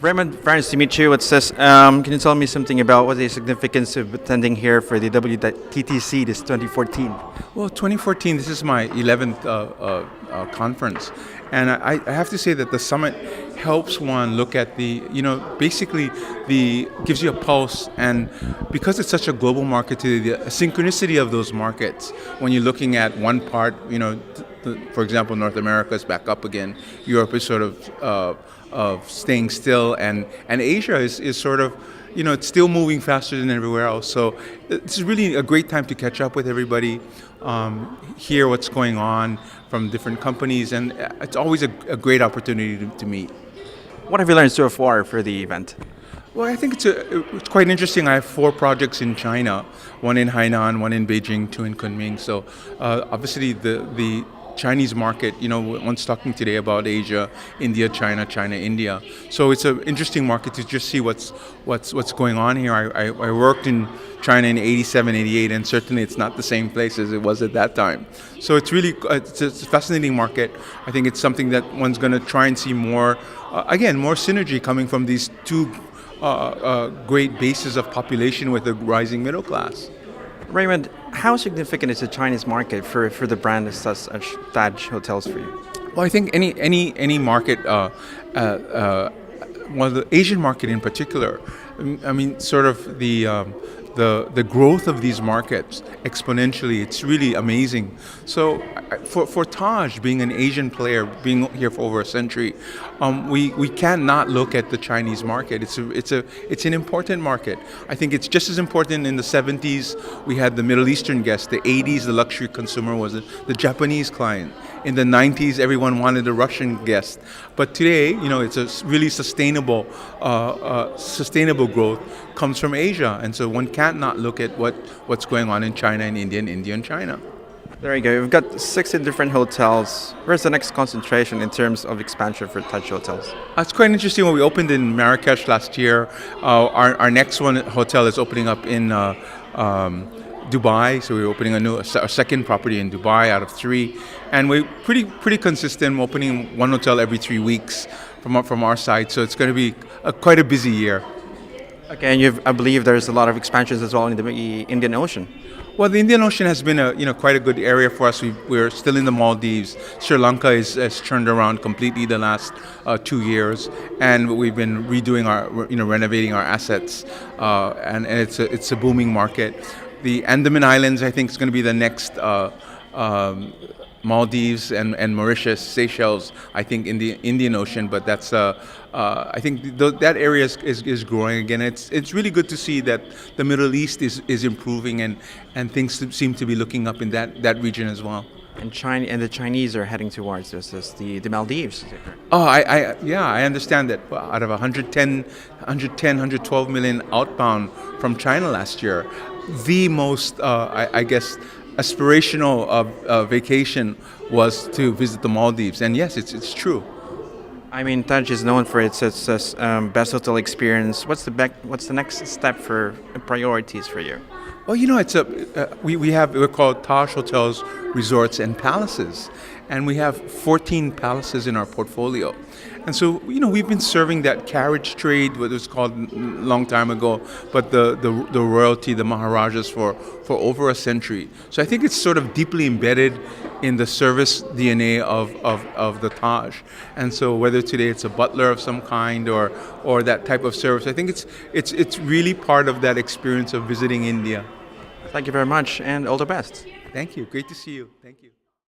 Raymond, very nice to meet you. What's this? Can you tell me something about what the significance of attending here for the WTTC this 2014? Well, 2014, this is my 11th conference. And I have to say that the summit helps one look at basically gives you a pulse. And because it's such a global market today, the synchronicity of those markets, when you're looking at one part, for example, North America is back up again, Europe is sort of staying still, and Asia is sort of, it's still moving faster than everywhere else. So it's really a great time to catch up with everybody, hear what's going on from different companies, and it's always a great opportunity to meet. What have you learned so far for the event? Well, I think it's quite interesting. I have 4 projects in China, one in Hainan, one in Beijing, 2 in Kunming. So obviously the Chinese market, one's talking today about Asia, India, China, India. So it's an interesting market to just see what's going on here. I worked in China in 87, 88, and certainly it's not the same place as it was at that time. So it's a fascinating market. I think it's something that one's going to try and see more synergy coming from these 2 great bases of population with a rising middle class. Raymond, how significant is the Chinese market for the brand such as Taj Hotels for you? Well, I think any market, the Asian market in particular, sort of the growth of these markets exponentially, it's really amazing. So for Taj, being an Asian player, being here for over a century, we cannot look at the Chinese market. It's an important market. I think it's just as important. In the 70s, we had the Middle Eastern guest. The 80s, the luxury consumer was the Japanese client. In the 90s, everyone wanted a Russian guest. But today, it's a really sustainable growth comes from Asia. And so one can't not look at what's going on in China and India and China. There you go. We've got 16 different hotels. Where's the next concentration in terms of expansion for Taj Hotels? It's quite interesting. When we opened in Marrakesh last year, our next hotel is opening up in Dubai. So we're opening a second property in Dubai out of 3, and we're pretty consistent. We're opening 1 hotel every 3 weeks from our side. So it's going to be quite a busy year. Okay, and I believe there's a lot of expansions as well in the Indian Ocean. Well, the Indian Ocean has been quite a good area for us. We're still in the Maldives. Sri Lanka has turned around completely the last 2 years, and we've been redoing renovating our assets, and it's a booming market. The Andaman Islands, I think, is going to be the next Maldives and Mauritius, Seychelles, I think, in the Indian Ocean. But that's I think that area is growing again. It's really good to see that the Middle East is improving, and things seem to be looking up in that region as well. And China and the Chinese are heading towards the Maldives. Oh, I understand that out of 112 million outbound from China last year, the most I guess aspirational vacation was to visit the Maldives, and yes, it's true. Taj is known for its best hotel experience. What's the next step for priorities for you? Well, we're called Taj Hotels, Resorts and Palaces, and we have 14 palaces in our portfolio. And so, we've been serving that carriage trade, what it was called a long time ago, but the royalty, the Maharajas for over a century. So I think it's sort of deeply embedded in the service DNA of the Taj. And so whether today it's a butler of some kind or that type of service, I think it's really part of that experience of visiting India. Thank you very much, and all the best. Thank you. Great to see you. Thank you.